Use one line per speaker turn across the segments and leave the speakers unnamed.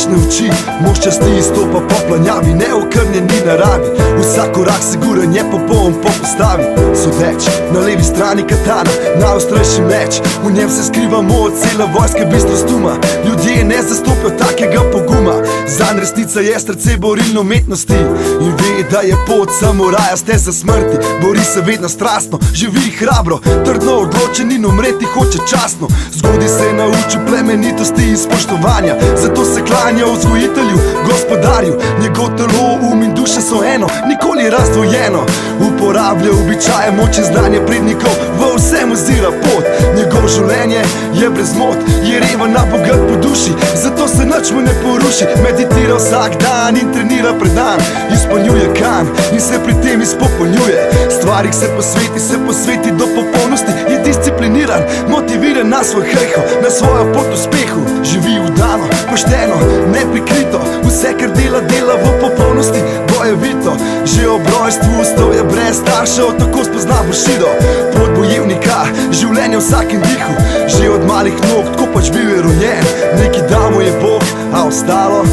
strašne oči, mož časti izstopa po planjavi, neokrnjeni naravi. Vsak korak siguren je popoln po postavi. Sodeč, na levi strani katana, najostrejši meč, v njem se skriva moč, cela vojska bistrostuma. Ljudje ne zastopijo takega poguma, zanj resnica je srce borilne umetnosti. In ve, da je pot samuraja steza smrti. Bori se vedno strastno, živi hrabro, trdno odločen in umreti hoče častno. Zgodaj se je naučil plemenitosti in spoštovanja, zato se klanja vzgojitelju, gospodarju. Njegov telo, in duša so eno, nikoli razdvojeno. Uporablja običaje, moč in znanje prednikov, v vsem ozira pot. Njegov življenje je brez mot, je reven na bogat po duši, zato se nič mu ne poruši. Meditira vsak dan in trenira predan, izpolnjuje kan in se pri tem izpopolnjuje. Stvarih se posveti do popolnosti, je discipliniran, motiviran na svoj hejho, na svojo pot uspehu. Živi vdano, pošteno, neprikrito, vse kar dela v popolnosti, bojevito. Že ob rojstvu ustal je brez staršev, tako spozna Bushido. Pot bojevnika, življenje v vsakem dihu, že od malih nog, tako pač bil je rojen. Neki dal mu je Bog, a ostalo,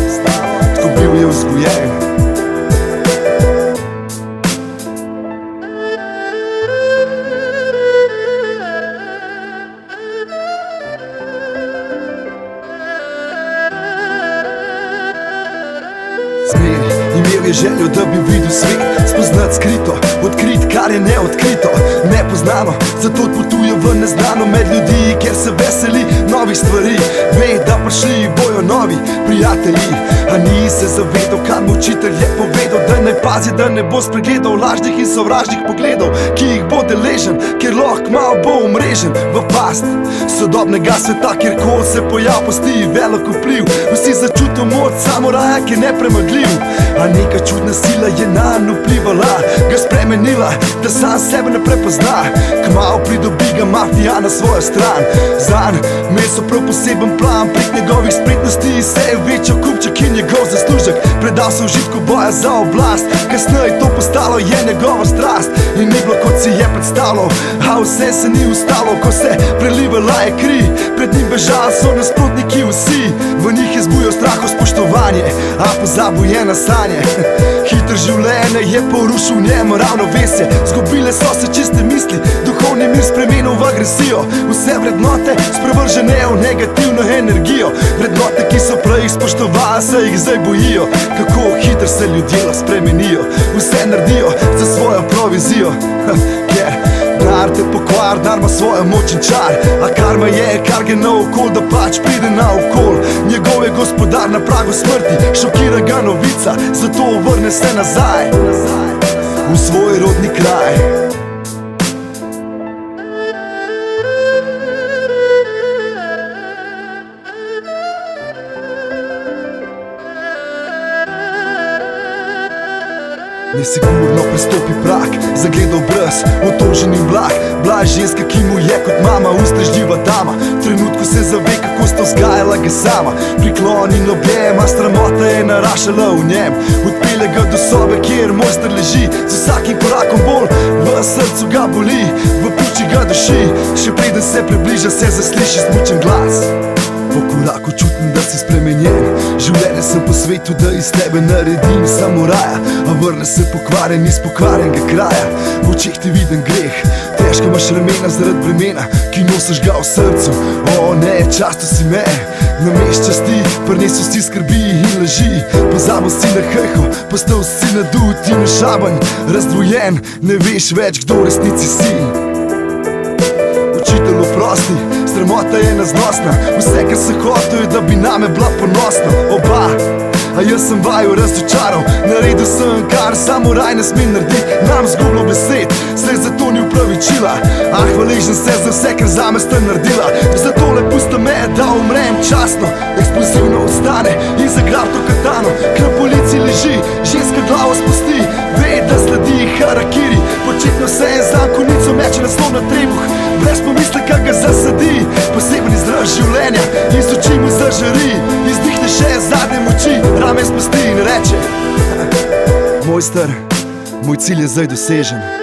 tako bil je vzgojen. Imel je željo, da bi videl svet, spoznat skrito, odkrit, kar je neodkrito, nepoznano, zato potuje v neznano med ljudi, ker se veseli novih stvari. Ve, da prišli bojo novi prijatelji, a ni se zavedal, kar mu učitelj je povedal, da naj pazi, da ne bo spregledal lažnih in sovražnih pogledov, ki jih bo deležen, ker lahko malo bo umrežen v past sodobnega sveta, kjer kol se pojav posti velik vpliv. Vsi začutijo moč samuraja, ki je nepremagljiv, a neka čudna sila je nanj vplivala, ga spremenila, da sam sebe ne prepozna. Kmalu pridobi ga mafija na svojo stran, zanj meso prav poseben plan. Prek njegovih spretnosti se je večal kupček in njegov zaslužek, predal se v žitku boja za oblast. Kasneje to postalo je njegova strast in ni bilo kot si je predstavljal, a vse se ni ustalo, ko se prelivala je kri. Pred njim bežali so nasprotniki vsi, v njih je zbujal straho spoštovanje, a pozabil je na sanje. Hitro življenje je porušil njemu ravnovesje, zgubile so se čiste misli, duhovni mir spremenil v agresijo. Vse vrednote sprevržene v negativno energijo, vrednote, ki so prej spoštovali, se jih zdaj bojijo. Kako hitro se ljudje spremenijo, vse naredijo za svojo provizijo, ker denar te pokvar, denar ima svojo moč in čar. A karma je, kar gre naokol, da pač pride naokol. Njegov je gospodar na pragu smrti, šokira ga novica, zato vrne se nazaj v svoj rodni kraj. Nesigurno prestopi prak, zagleda obraz, otožen in blag. Bila je ženska, ki mu je kot mama, ustrežljiva dama. V trenutku se zave, kako sta vzgajala ga sama. Priklon in objem, a sramota je narašala v njem. Odpelje ga do sobe, kjer mojster leži, z vsakim korakom bolj v srcu ga boli, v pljučih ga duši. Še preden se približa, se zasliši zmučen glas. Po koraku čutim, da si spremenjen, življenje sem po svetu, da iz tebe naredim samuraja. A vrne se pokvarjen iz pokvarjenega kraja, v očeh ti vidim greh, težko imaš ramena zaradi bremena, ki nosiš ga v srcu. O ne, často si me, namest časti, prinesel si skrbi in laži. Pozabil si na hejho, postal si nadut in ošaban, razdvojen, ne veš več, kdo v resnici si. Učitelj oprosti, sramota je neznosna, vse kar se hotel je, da bi name bila ponosna. Oba, a jaz sem vaju razočaral, naredil sem, kar samuraj ne sme narediti. Nam zgubilo besed, se zato ni upravičila, a hvaležen se za vse, kar zame sta naredila. Zato le pusta me, da umrem častno, eksplozivno ostane in zagrab to katano. K na polici leži, ženska glavo spusti, ve, da sledi harakiri. Početno se je za konico meče naslov na trebuh, brez pomisleka ga zasadi. Poseben izraz življenja, iz oči mu zažari, izdihne še zadnje moči, rame spusti in reče: mojster, moj cilj je zdaj dosežen.